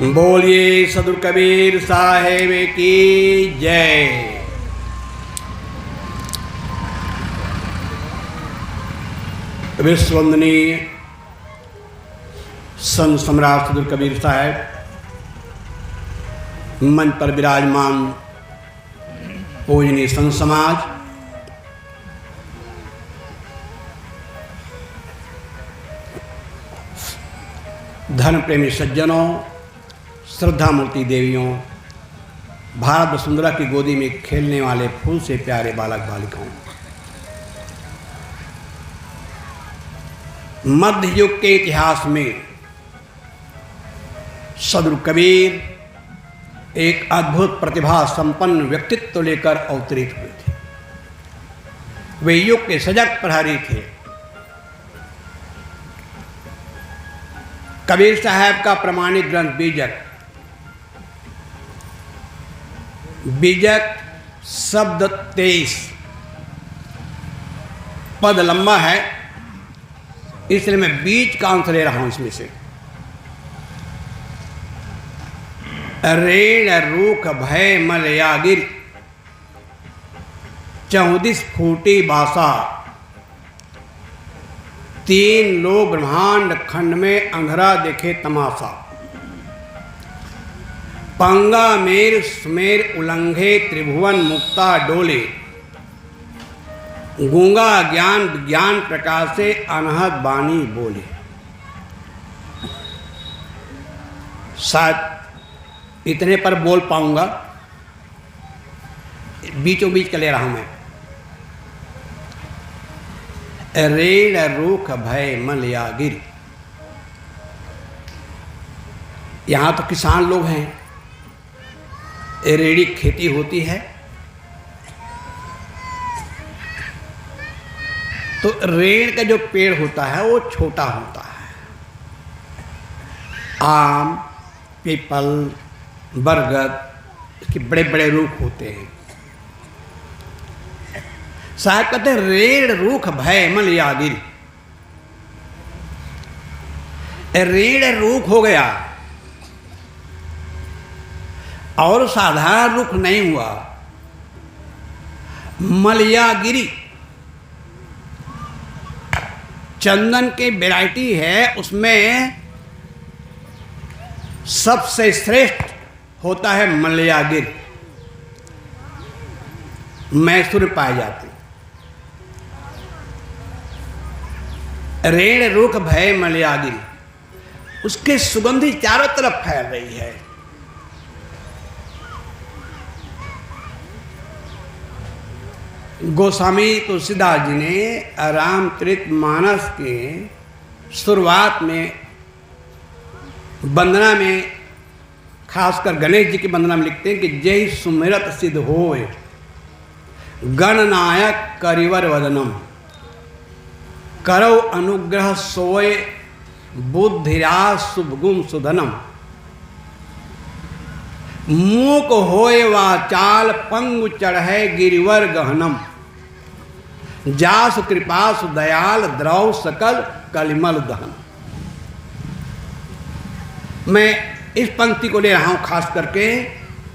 बोलिए सदगुरु कबीर साहेब की जय। विश्ववंदनीय संत सम्राट सदगुरु कबीर साहेब, मंच पर विराजमान पूजनीय संत समाज, धर्म प्रेमी सज्जनों, श्रद्धा मूर्ति देवियों, भारत वसुंधरा की गोदी में खेलने वाले फूल से प्यारे बालक बालिकाओं, मध्य युग के इतिहास में सदगुरु कबीर एक अद्भुत प्रतिभा संपन्न व्यक्तित्व लेकर अवतरित हुए थे। वे युग के सजग प्रहरी थे। कबीर साहब का प्रमाणित ग्रंथ बीजक शब्द 23 पद लंबा है, इसलिए मैं बीज का अंश ले रहा हूं इसमें से। रेण रूख भय मलयागिर 34 फूटी बासा, 3 लोग ब्रह्मांड खंड में अंधरा देखे तमाशा। पंगा मेर सुमेर उलंघे त्रिभुवन मुक्ता डोले, गूंगा ज्ञान विज्ञान प्रकाशे अनहद बानी बोले। शायद इतने पर बोल पाऊंगा, बीचों बीच का ले रहा हूं मैं। रेण रूख भय मलयागिर, यहां तो किसान लोग हैं, रेड़ी खेती होती है, तो रेड़ का जो पेड़ होता है वो छोटा होता है। आम, पीपल, बरगद, इसके बड़े बड़े रूख होते हैं। साहब कहते हैं रेड़ रूख भय मलयागिर, रेड़ रूख हो गया और साधारण रुख नहीं हुआ, मलयागिरी चंदन की वैरायटी है, उसमें सबसे श्रेष्ठ होता है मलयागिर, मैसूर में पाए जाते। रेण रुख भय मलयागिरी, उसके सुगंधी चारों तरफ फैल रही है। गोस्वामी तुलसीदास जी ने रामचरितमानस के शुरुआत में वंदना में, खासकर गणेश जी की वंदना में लिखते हैं कि जय सुमिरत सिद्ध होए गणनायक करिवर वदनम, करो अनुग्रह सोए बुद्धिराज शुभगुम सुधनम, मूक होए वाचाल पंगु चढ़े गिरिवर गहनम, जासु कृपासु दयाल द्रव सकल कलिमल दहन। मैं इस पंक्ति को ले रहा हूं खास करके,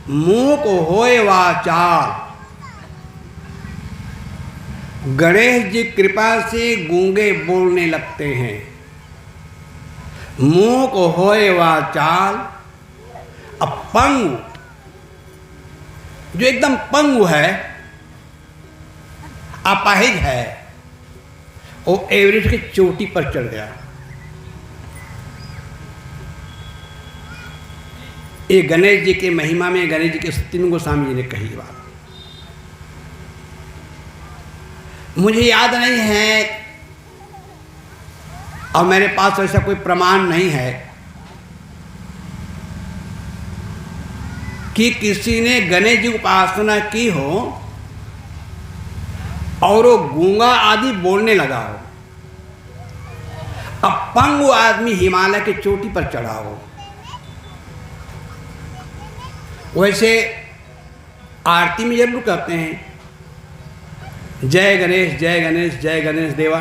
मूक होए वाचाल, गणेश जी कृपा से गूंगे बोलने लगते हैं। मूक होए वाचाल, अब पंगु, जो एकदम पंगु है, अपाहिज है, वो एवरेस्ट की चोटी पर चढ़ गया। ये गणेश जी के महिमा में, गणेश जी के स्तुति में गोस्वामी जी ने कही बात, मुझे याद नहीं है और मेरे पास ऐसा कोई प्रमाण नहीं है कि किसी ने गणेश जी उपासना की हो और वो गूंगा आदि बोलने लगा हो, अब पंगु आदमी हिमालय की चोटी पर चढ़ा हो। वैसे आरती में जरूर कहते हैं जय गणेश जय गणेश जय गणेश देवा,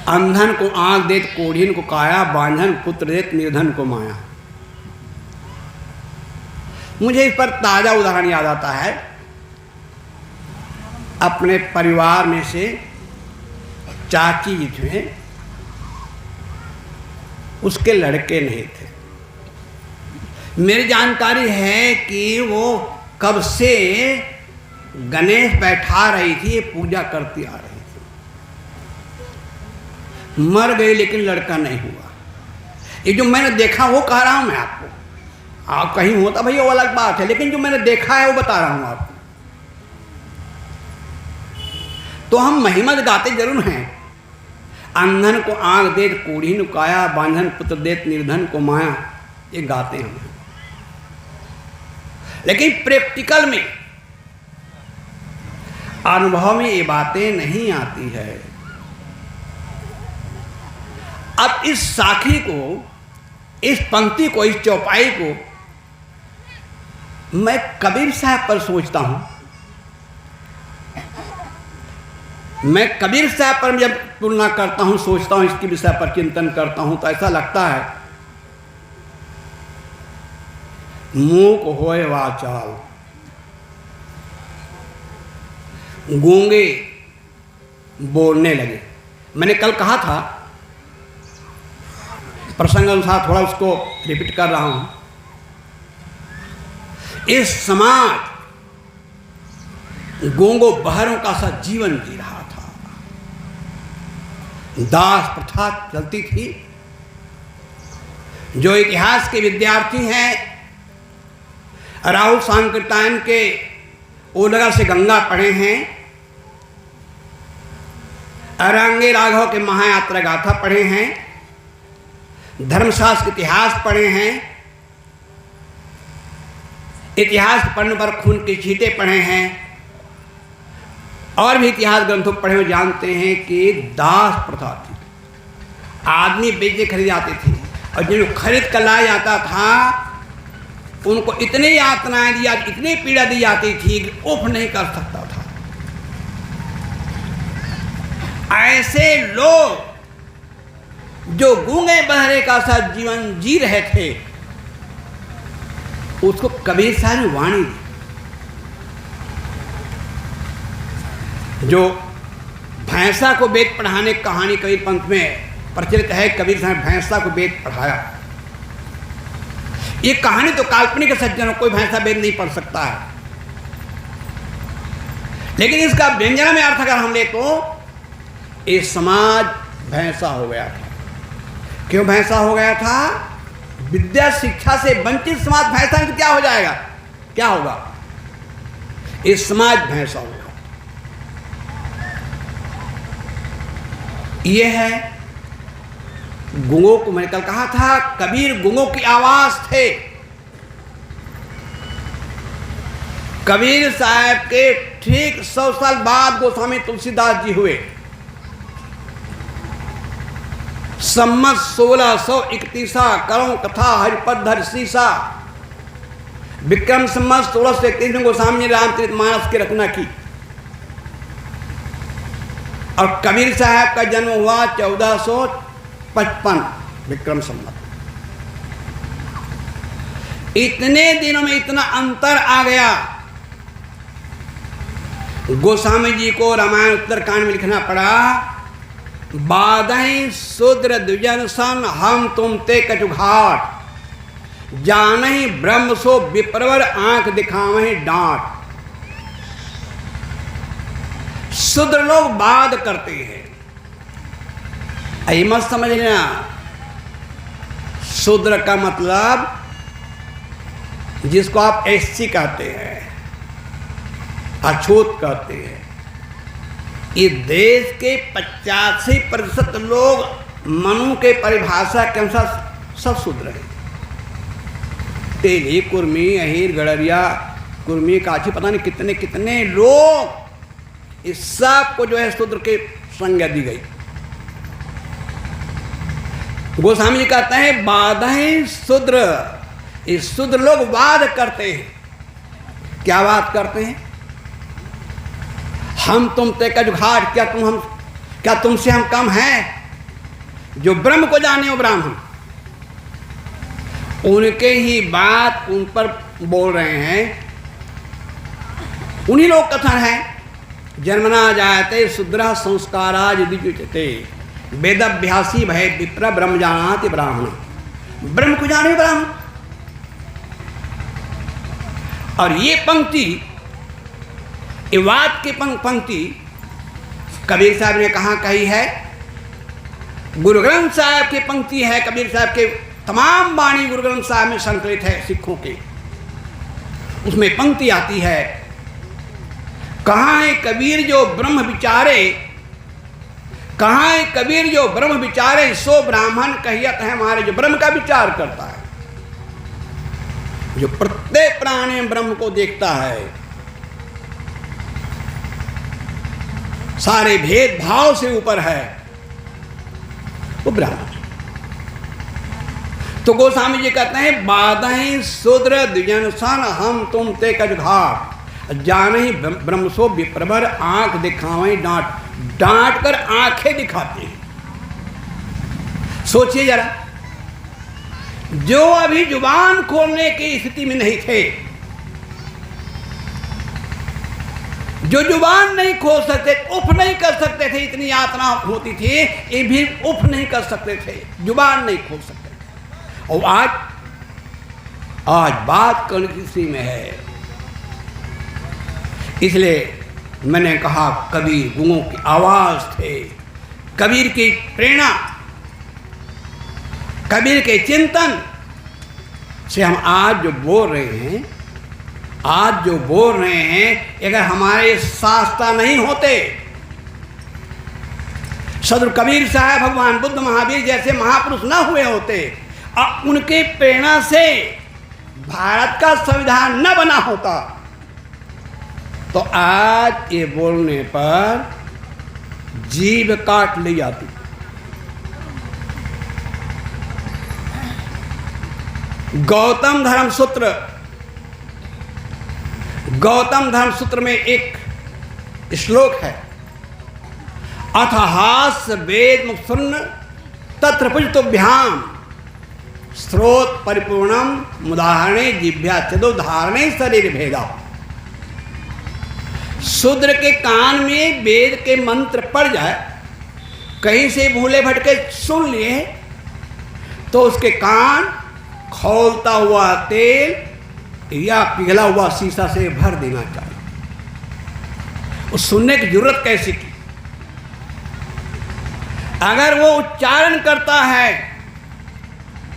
अंधन को आंख देत कोढ़ीन को काया, बांझन पुत्र देत निर्धन को माया। मुझे इस पर ताज़ा उदाहरण याद आता है। अपने परिवार में से चाची जी थे, उसके लड़के नहीं थे। मेरी जानकारी है कि वो कब से गणेश बैठा रही थी, पूजा करती आ रही थी। मर गई लेकिन लड़का नहीं हुआ। ये जो मैंने देखा वो कह रहा हूं मैं आपको। आप कहीं होता भैया वो अलग बात है, लेकिन जो मैंने देखा है वो बता रहा हूं आपको। तो हम महिमत गाते जरूर हैं। अंधन को आंख देत कोढ़ी नुकाया, बांधन पुत्र देत निर्धन को माया, ये गाते हैं। लेकिन प्रैक्टिकल में, अनुभव में ये बातें नहीं आती है। अब इस साखी को, इस पंक्ति को, इस चौपाई को मैं कबीर साहब पर सोचता हूं। मैं कबीर साहब पर जब तुलना करता हूं, सोचता हूं, इसके विषय पर चिंतन करता हूं, तो ऐसा लगता है मूक होए वाचाल, गूंगे बोलने लगे। मैंने कल कहा था, प्रसंग अनुसार थोड़ा उसको रिपीट कर रहा हूं। इस समाज गूंगो बहरों का सा जीवन जी रहा था। दास प्रथा चलती थी। जो इतिहास के विद्यार्थी हैं, राहुल सांकृत्यायन के ओलगा से गंगा पढ़े हैं, अरंगे राघव के महायात्रा गाथा पढ़े हैं, धर्मशास्त्र इतिहास पढ़े हैं, इतिहास पढ़ने पर खून के छींटे पढ़े हैं, और भी इतिहास ग्रंथों पढ़े हुए जानते हैं कि दास प्रथा थी। आदमी बेचने खरीदे आते थे, और जिनको खरीद कर लाया जाता था उनको इतनी यातनाएं दी जाती, इतनी पीड़ा दी जाती थी कि उफ नहीं कर सकता था। ऐसे लोग जो गूंगे बहरे का सा जीवन जी रहे थे, उसको कबीर साहब ने वाणी दी। जो भैंसा को वेद पढ़ाने की कहानी कबीर पंथ में प्रचलित है, कबीर साहब भैंसा को वेद पढ़ाया। ये कहानी तो काल्पनिक है सज्जनों, कोई भैंसा वेद नहीं पढ़ सकता है। लेकिन इसका व्यंजना में अर्थ अगर हम ले तो ये समाज भैंसा हो गया था। क्यों भैंसा हो गया था? विद्या शिक्षा से वंचित समाज भैंसा तो क्या हो जाएगा, क्या होगा? ये समाज भैंसा होगा। ये है गूंगों को, मैंने कल कहा था कबीर गूंगों की आवाज थे। कबीर साहब के ठीक 100 साल बाद गोस्वामी तुलसीदास जी हुए। सम्मत 1631 करो कथा हरिपद धर सीसा। विक्रम सम्मत 1631 में गोस्वामी ने रामचरितमानस की रचना की, और कबीर साहब का जन्म हुआ 1455 विक्रम संवत। इतने दिनों में इतना अंतर आ गया। गोस्वामी जी को रामायण उत्तरकांड में लिखना पड़ा, बाधई शूद्र द्विजन सन हम तुम ते कचुघाट, जानहि ब्रह्म सो विप्रवर आंख दिखावहि डांट। शूद्र लोग बाध करते हैं, मत समझना। शूद्र का मतलब जिसको आप एससी कहते हैं, अछूत कहते हैं। ये देश के 85% लोग मनु के परिभाषा के अनुसार सब शूद्र हैं। तेली, कुर्मी, अहीर, गड़रिया, कुर्मी, काठी, पता नहीं कितने कितने लोग, इस सब को जो है शूद्र के संज्ञा दी गई। गोस्वामी जी कहते हैं बाधाएं शूद्र। इस शूद्र लोग वाद करते हैं। क्या बात करते हैं? हम तुम ते कजघाट, क्या तुमसे हम कम हैं? जो ब्रह्म को जाने वो ब्राह्मण, उनके ही बात उन पर बोल रहे हैं, उन्हीं लोग कथन है, जन्मना जायते शूद्र संस्काराज दिजुचते वेदाभ्यासी भय विप्र ब्रह्म जानाति ब्राह्मण, ब्रह्म को जाने ब्राह्मण। और ये पंक्ति, ये वाद की पंक्ति कबीर साहब ने कहाँ कही है? गुरु ग्रंथ साहब की पंक्ति है। कबीर साहब के तमाम वाणी गुरु ग्रंथ साहब में संकलित है सिखों के। उसमें पंक्ति आती है, कहाँ है कबीर जो ब्रह्म विचारे, कहाँ है कबीर जो ब्रह्म विचारे, सो ब्राह्मण कहियत है हमारे। जो ब्रह्म का विचार करता है, जो प्रत्येक प्राणी में ब्रह्म को देखता है, सारे भेदभाव से ऊपर है, वो ब्राह्मण। तो गोस्वामी जी कहते हैं, बाधहि शूद्र द्विजन सन हम तुम ते कज घाट, जाने ब्रह्म सो विप्रवर आंख दिखावे डांट, डांट कर आंखें दिखाते हैं। सोचिए जरा, जो अभी जुबान खोलने की स्थिति में नहीं थे, जो जुबान नहीं खोल सकते, उफ नहीं कर सकते थे, इतनी यातना होती थी, ये भी उफ नहीं कर सकते थे, जुबान नहीं खोल सकते थे। और आज बात करने की स्थिति में है। इसलिए मैंने कहा, कबीर गुंगों की आवाज थे, कबीर की प्रेरणा, कबीर के चिंतन से हम आज जो बोल रहे हैं, आज जो बोल रहे हैं, अगर हमारे शास्त्र नहीं होते, सदगुरु कबीर साहब, भगवान बुद्ध, महावीर जैसे महापुरुष न हुए होते, और उनके प्रेरणा से भारत का संविधान न बना होता, तो आज ये बोलने पर जीभ काट ली जाती। गौतम धर्म सूत्र, गौतम धर्म सूत्र में एक श्लोक है, अथहास वेद मुक्सुन्न तत्र पुजतुभ्याम स्रोत परिपूर्णम मुदाहरणे जिभ्या चदो धारणे शरीर भेदा। शूद्र के कान में वेद के मंत्र पड़ जाए, कहीं से भूले भटके सुन लिए, तो उसके कान खौलता हुआ तेल या पिघला हुआ शीशा से भर देना चाहिए। उस सुनने की जरूरत कैसी की? अगर वो उच्चारण करता है,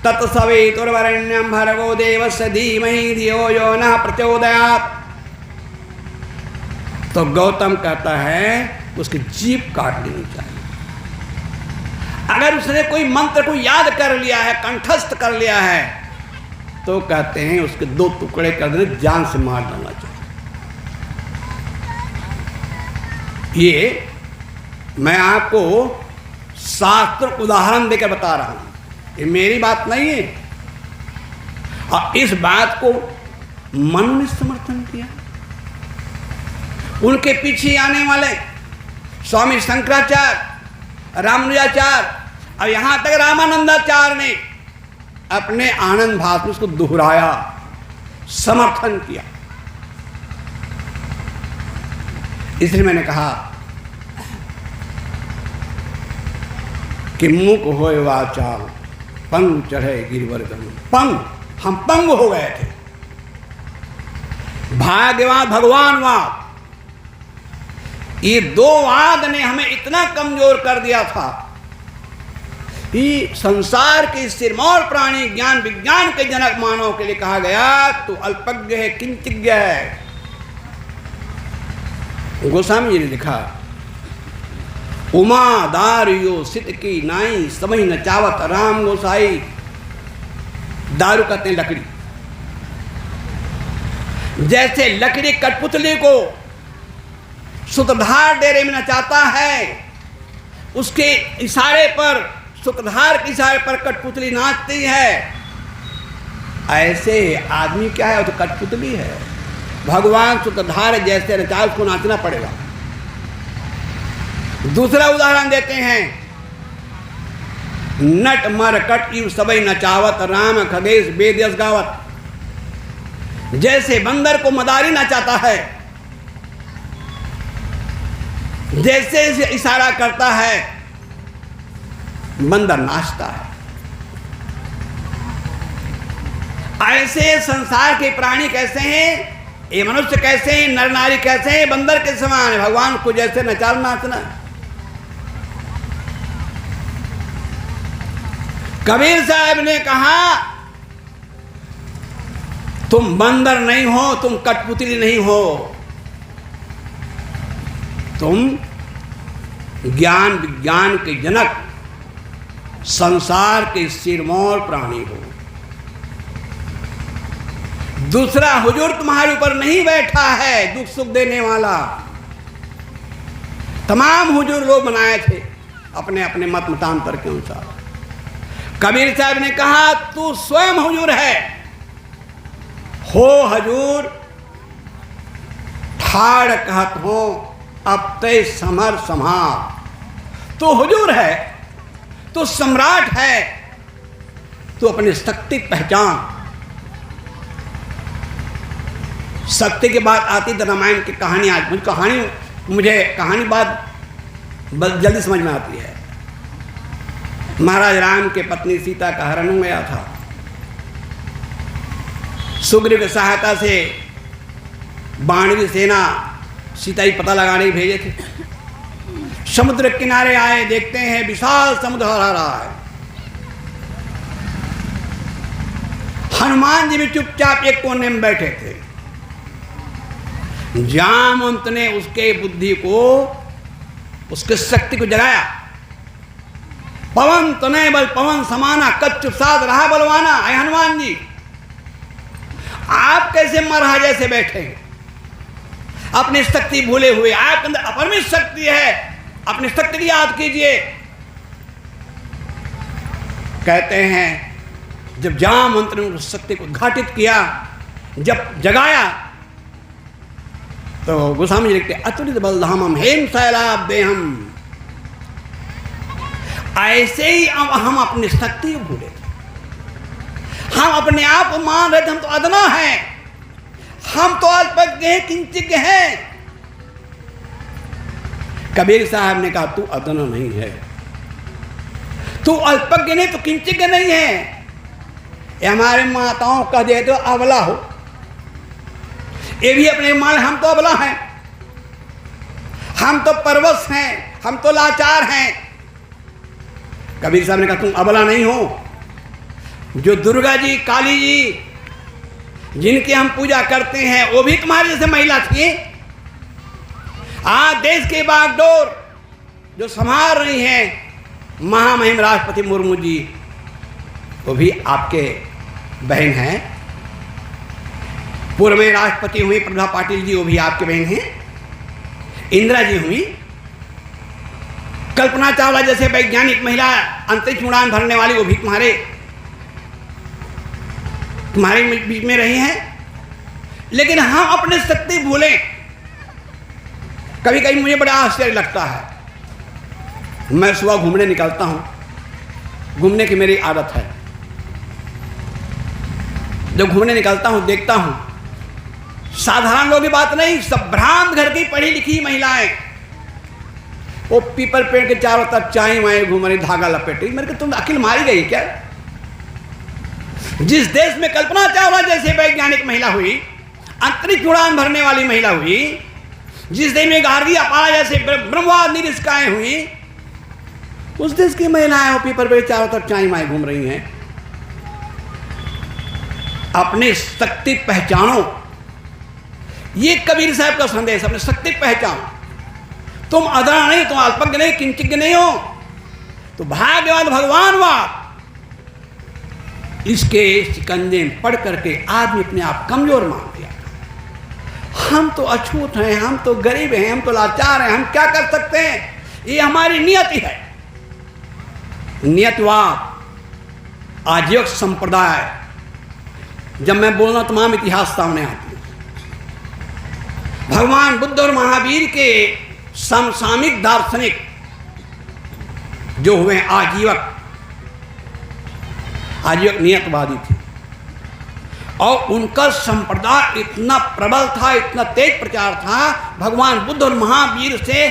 तत्सवितुर्वरेण्यं भर्गो देवस्य धीमहि धियो यो नः प्रचोदयात्, तो गौतम कहता है उसकी जीभ काट लेनी चाहिए। अगर उसने कोई मंत्र को याद कर लिया है, कंठस्थ कर लिया है, तो कहते हैं उसके 2 टुकड़े कर देने, जान से मार डालना चाहिए। ये मैं आपको शास्त्र उदाहरण देकर बता रहा हूं, ये मेरी बात नहीं है। और इस बात को मन में समर्थन किया उनके पीछे आने वाले स्वामी शंकराचार्य, रामानुजाचार्य और यहां तक रामानंदाचार्य ने अपने आनंद भाषण को दोहराया, समर्थन किया। इसलिए मैंने कहा कि मुख होए वाचाल पंग चढ़े गिरवर गम। पंग, हम पंग हो गए थे। भाग्यवान भगवानवाद, ये 2 वाद ने हमें इतना कमजोर कर दिया था कि संसार के सिरमौर प्राणी ज्ञान विज्ञान के जनक मानव के लिए कहा गया तो अल्पज्ञ है, किंचिज्ञ है। गोस्वामी जी ने लिखा, उमा दारियो सित की नाई समझ न चावत राम गोसाई। दारू कहते हैं लकड़ी। जैसे लकड़ी कठपुतली को सूत्रधार डेरे में नचाता है, उसके इशारे पर, सूत्रधार के इशारे पर कठपुतली नाचती है, ऐसे आदमी क्या है? वो तो कठपुतली है। भगवान सूत्रधार जैसे नचा, उसको नाचना पड़ेगा। दूसरा उदाहरण देते हैं, नट मर कट यू सबई नचावत राम खगेश वेद यश गावत। जैसे बंदर को मदारी नचाता है, जैसे इशारा करता है बंदर नाचता है। ऐसे संसार के प्राणी कैसे हैं, ये मनुष्य कैसे हैं, नर नारी कैसे हैं, बंदर के समान है। भगवान को जैसे नचाल नाचना। कबीर साहब ने कहा तुम बंदर नहीं हो, तुम कठपुतली नहीं हो, तुम ज्ञान विज्ञान के जनक, संसार के सिरमौर प्राणी हो। दूसरा हुजूर तुम्हारे ऊपर नहीं बैठा है दुख सुख देने वाला। तमाम हुजूर लोग बनाए थे अपने अपने मत मतांतर के अनुसार। कबीर साहब ने कहा तू स्वयं हुजूर है, हो हजूर ठाड़ कहत हो अब ते समर संहार। तू हुजूर है, तू सम्राट है, तू अपनी शक्ति पहचान। शक्ति के बाद आती तो रामायण की कहानी। आज मुझे कहानी बात जल्दी समझ में आती है। महाराज राम के पत्नी सीता का हरण हो गया था। सुग्रीव की सहायता से बाणवी सेना सीता ही पता लगाने भेजे थे। समुद्र किनारे आए, देखते हैं विशाल समुद्र हरा रहा है। हनुमान जी भी चुपचाप एक कोने में बैठे थे। जामवंत ने उसके बुद्धि को, उसके शक्ति को जगाया। पवन तनय बल पवन समाना, कच्चु साध रहा बलवाना। आए हनुमान जी, आप कैसे मरहा जैसे बैठे, अपनी शक्ति भूले हुए? आपके अंदर अपरिमित शक्ति है, अपनी शक्ति की याद कीजिए। कहते हैं जब जामवंत ने उस शक्ति को घाटित किया, जब जगाया, तो गोस्वामी जी लिखते अतुलित बलधामम हेम शैलाभ देहम। ऐसे ही हम अपनी शक्ति को भूले थे। हम अपने आप को मान रहे थे हम तो अदना हैं, हम तो अल्पज्ञ हैं, किंचिज्ञ हैं। कबीर साहब ने कहा तू अदना नहीं है, तू अल्पज्ञ नहीं, तो किंचिज्ञ नहीं है। ये हमारे माताओं कह दे तो अबला हो, ये भी अपने मान हम तो अबला हैं, हम तो परवश हैं, हम तो लाचार हैं। कबीर साहब ने कहा तुम अबला नहीं हो। जो दुर्गा जी, काली जी जिनकी हम पूजा करते हैं, वो भी तुम्हारे जैसे महिला थी। आज देश के बागडोर जो संभाल रही हैं महामहिम राष्ट्रपति मुर्मू जी, वो भी आपके बहन हैं। पूर्व में राष्ट्रपति हुई प्रतिभा पाटिल जी, वो भी आपके बहन हैं। इंदिरा जी हुई, कल्पना चावला जैसे वैज्ञानिक महिला अंतरिक्ष उड़ान भरने वाली, वो भी तुम्हारे बीच में रही हैं। लेकिन हम अपने शक्ति भूलें। कभी कभी मुझे बड़ा आश्चर्य लगता है। मैं सुबह घूमने निकलता हूं, घूमने की मेरी आदत है। जब घूमने निकलता हूं देखता हूं साधारण लोगों की बात नहीं, सब भ्रांत घर की पढ़ी लिखी महिलाएं, वो पीपल पेड़ के चारों तरफ चाय वाएं घूम रही, धागा लपेटी। मेरे को तुम अखिल मारी गई क्या? जिस देश में कल्पना चावला जैसे वैज्ञानिक महिला हुई, अंतरिक्ष उड़ान भरने वाली महिला हुई, जिस देश में गार्गी अपारा जैसे ब्रह्मवाद निरिष्काएं हुई, उस देश की महिलाएं पीपल पेड़ चारों तरफ चाय वाएं घूम रही हैं। अपनी शक्ति पहचानो, ये कबीर साहब का संदेश। अपनी शक्ति पहचानो। तुम अदना नहीं, तुम अल्पज्ञ नहीं, किंचिज्ञ नहीं हो, तो भाग्यवाद भगवानवाद इसके शिकंजे में पढ़ करके आदमी अपने आप कमजोर मान दिया। हम तो अछूत हैं, हम तो गरीब हैं, हम तो लाचार हैं, हम क्या कर सकते हैं? ये हमारी नियति है। नियतवाद, आजीवक संप्रदाय। जब मैं बोलना तमाम इतिहास सामने आती है। भगवान बुद्ध और महावीर के समसामयिक दार्शनिक जो हुए आजीवक नियतवादी थे। और उनका संप्रदाय इतना प्रबल था, इतना तेज प्रचार था, भगवान बुद्ध और महावीर से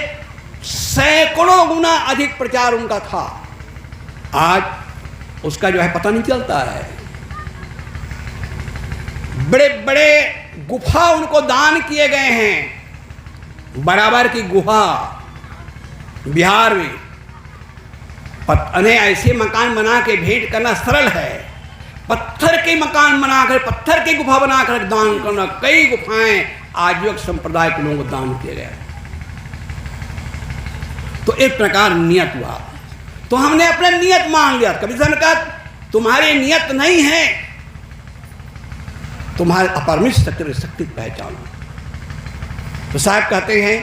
सैकड़ों गुना अधिक प्रचार उनका था। आज उसका जो है पता नहीं चलता है। बड़े बड़े गुफा उनको दान किए गए हैं। बराबर की गुफा बिहार में ऐसे मकान बना के भेंट करना सरल है। पत्थर के मकान बनाकर, पत्थर की गुफा बनाकर दान करना, कई गुफाएं आजीविक संप्रदाय के लोगों को दान किए गए। तो एक प्रकार नियत हुआ। तो हमने अपने नियत मान लिया। कभी ने कहा तुम्हारी नियत नहीं है, तुम्हारे अपरिमित शक्ति पहचानो। तो साहब कहते हैं,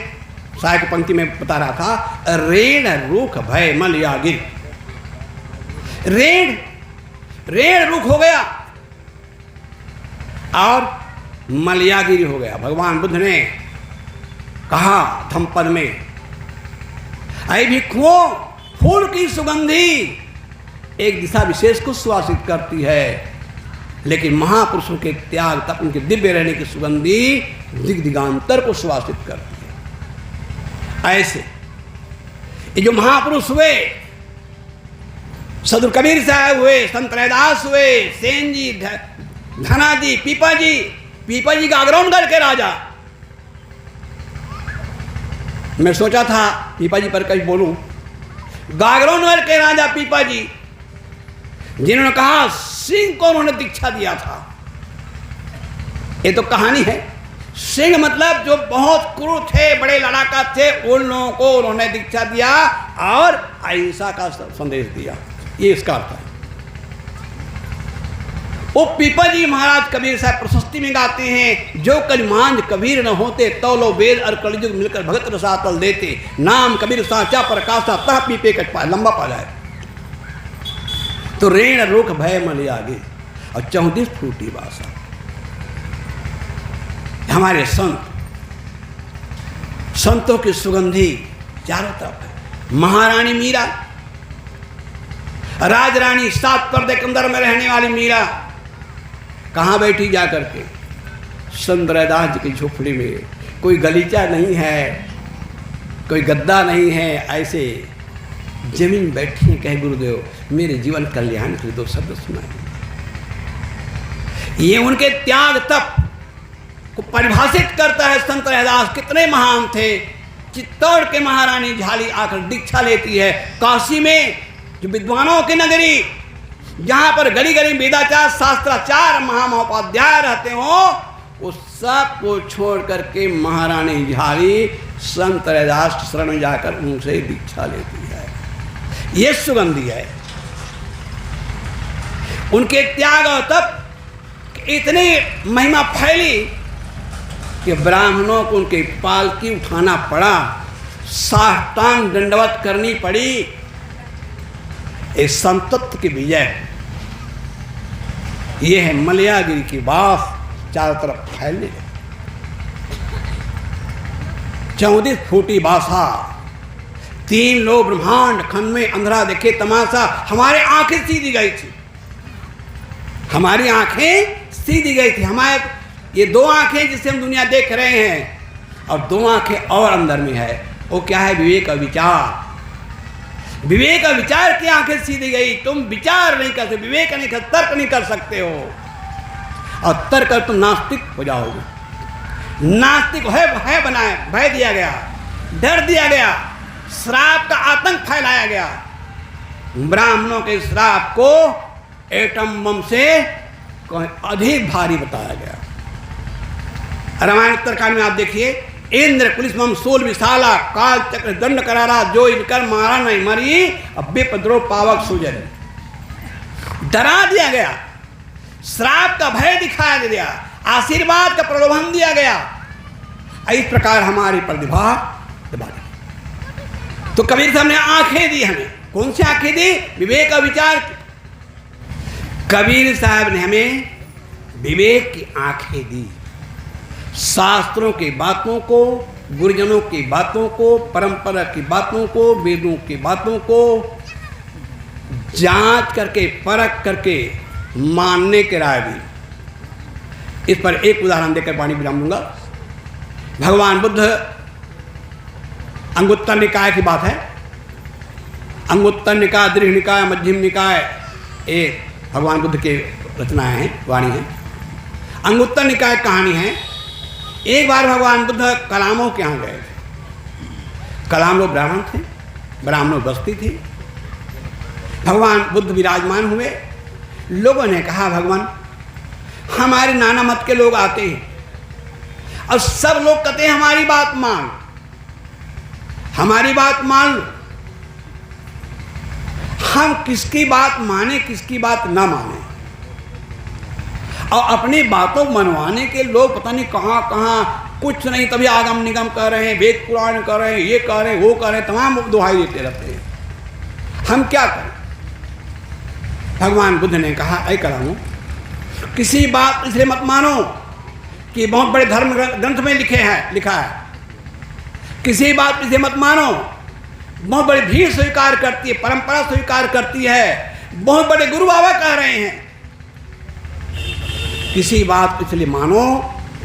साहब की पंक्ति में बता रहा था, रेण रूख भय मल यागिर। रेण रुख हो गया और मलयागिरी हो गया। भगवान बुद्ध ने कहा धम्मपद में, ऐ भिक्षुओं, फूल की सुगंधी एक दिशा विशेष को सुवासित करती है, लेकिन महापुरुषों के त्याग तक उनके दिव्य रहने की सुगंधी दिग दिगांतर को सुवासित करती है। ऐसे ये जो महापुरुष हुए, सदगुरु कबीर साहब हुए, संत रैदास हुए, सेन जी, धना जी, पीपा जी गागरौनगढ़ के राजा। मैं सोचा था पीपा जी पर कहीं बोलूं। गागरौनगढ़ के राजा पीपा जी, जिन्होंने कहा सिंह को उन्होंने दीक्षा दिया था। ये तो कहानी है। सिंह मतलब जो बहुत क्रूर थे, बड़े लड़ाका थे, उन लोगों को उन्होंने दीक्षा दिया और अहिंसा का संदेश दिया। ये इसका अर्थ है। वो पीपा जी महाराज कबीर साहब प्रशस्ति में गाते हैं, जो कलिमांज कबीर न होते, तौलो वेद और कलयुग मिलकर भगत रसातल देते, नाम कबीर साचा प्रकाशा तह पीपे कट पाए, लंबा पा जाए। तो रेण रुख भय मल आगे और 34 फूटी भाषा। हमारे संतों की सुगंधी चारों तरफ है। महारानी मीरा, राजरानी, 7 पर्दे के अंदर में रहने वाली मीरा कहाँ बैठी जा करके? संत रैदास जी की झोपड़ी में। कोई गलीचा नहीं है, कोई गद्दा नहीं है, ऐसे जमीन बैठी है। कहे गुरुदेव मेरे जीवन कल्याण के 2 शब्द सुनाए। ये उनके त्याग तप को परिभाषित करता है। संत रैदास कितने महान थे। चित्तौड़ के महारानी झाली आकर दीक्षा लेती है। काशी में जो विद्वानों की नगरी, जहां पर गली गली वेदाचार शास्त्राचार महामहोपाध्याय रहते हो, उस सब को छोड़ करके महारानी झाली संत रैदास शरण में जाकर उनसे दीक्षा लेती है। ये सुगंधी है उनके त्याग और तप। इतनी महिमा फैली कि ब्राह्मणों को उनके पालकी उठाना पड़ा, साष्टांग दंडवत करनी पड़ी। इस संतत्व की विजय ये है। मलयागिरी की बास चारों तरफ फैलने लगी। 34 फूटी बासा, 3 लोग ब्रह्मांड खंड में अंधेरा देखे तमाशा। हमारे आंखें सीधी गई थी, हमारी आंखें सीधी गई थी। हमारे ये 2 आंखें जिससे हम दुनिया देख रहे हैं, और 2 आंखें और अंदर में है। वो क्या है? विवेक और विचार। विवेक और विचार की आंखें सीधी गई। तुम विचार नहीं कर सकते, विवेक नहीं कर, तर्क नहीं कर सकते हो, और तर्क कर तुम नास्तिक हो जाओगे। नास्तिक है बनाए, भय दिया गया, डर दिया गया, श्राप का आतंक फैलाया गया। ब्राह्मणों के श्राप को एटम बम से अधिक भारी बताया गया। रामायण उत्तरकांड में आप देखिए, इंद्र पुलिस मम सोल विशाला, काल चक्र दंड करारा, जो इनकर मारा नहीं मरी, अब विपद्रोह पावक सुजन। डरा दिया गया, श्राप का भय दिखाया गया, आशीर्वाद का प्रलोभन दिया गया। इस प्रकार हमारी प्रतिभा तो कबीर साहब ने आंखें दी हमें। कौन सी आंखें दी? विवेक और विचार। कबीर साहब ने हमें विवेक की आंखें दी। शास्त्रों की बातों को, गुरुजनों की बातों को, परंपरा की बातों को, वेदों की बातों को जांच करके, परख करके मानने के राय दी। इस पर एक उदाहरण देकर वाणी विराम दूंगा। भगवान बुद्ध, अंगुत्तर निकाय की बात है। अंगुत्तर निकाय, दीर्घ निकाय, मध्यम निकाय, ये भगवान बुद्ध के रचनाएं हैं, वाणी है। अंगुत्तर निकाय कहानी है। एक बार भगवान बुद्ध कलामों के यहाँ गए थे। कलाम लोग ब्राह्मण थे, ब्राह्मणों बस्ती थी। भगवान बुद्ध विराजमान हुए। लोगों ने कहा, भगवान हमारे नाना मत के लोग आते हैं और सब लोग कहते हैं हमारी बात मान, हमारी बात मान लो। हम किसकी बात माने, किसकी बात ना माने, और अपनी बातों मनवाने के लोग पता नहीं कहाँ कहाँ, कुछ नहीं तभी आगम निगम कर रहे हैं, वेद पुराण कर रहे हैं, ये कर रहे हैं, वो कर रहे हैं, तमाम दुहाई देते रहते हैं। हम क्या करें? भगवान बुद्ध ने कहा, ऐ कलामों, किसी बात इसलिए मत मानो कि बहुत बड़े धर्म ग्रंथ में लिखा है। किसी बात इसलिए मत मानो, बहुत बड़ी भीड़ स्वीकार करती है, परंपरा स्वीकार करती है, बहुत बड़े गुरु बाबा कह रहे हैं। किसी बात इसलिए मानो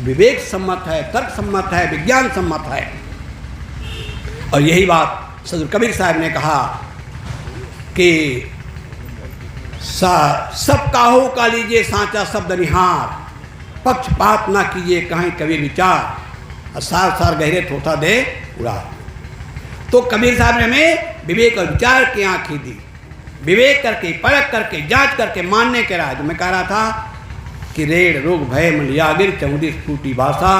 विवेक सम्मत है, तर्क सम्मत है, विज्ञान सम्मत है। और यही बात सदगुरु कबीर साहब ने कहा कि सब काहू का लीजिए सांचा शब्द निहार, पक्षपात ना कीजिए कहीं कबीर विचार, और सार सार गहरे थोथा दे उड़ा। तो कबीर साहब ने हमें विवेक और विचार की आंखें दी, विवेक करके, परख करके, जांच करके मानने के राह। जो मैं कह रहा था कि रेड़ रोग भय मलियागिर चौदीस फूटी भाषा,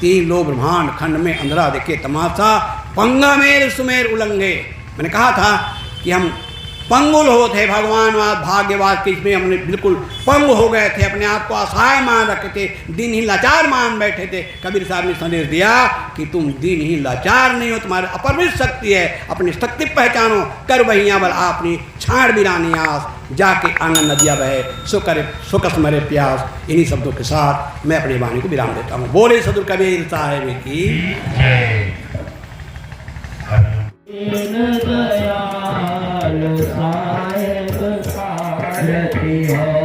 तीन लोग ब्रह्मांड खंड में अंधरा देखे तमाशा, पंगा मेर सुमेर उलंघे। मैंने कहा था कि हम पंगुल होते, भगवानवाद भाग्यवाद के इसमें हमने बिल्कुल पंग हो गए थे, अपने आप को असहाय मान रखे थे, दिन ही लाचार मान बैठे थे। कबीर साहब ने संदेश दिया कि तुम दिन ही लाचार नहीं हो, तुम्हारे अपरिमित शक्ति है, अपनी शक्ति पहचानो, कर वहियाँ बल अपनी छाड़ बिरानी आस, जाके आनंद नदिया बहे सो कस मरे प्यास। इन्हीं शब्दों के साथ मैं अपनी वाणी को विराम देता हूँ। बोले सदगुरु कबीर साहिब की। दयाल साहेब सारथी है।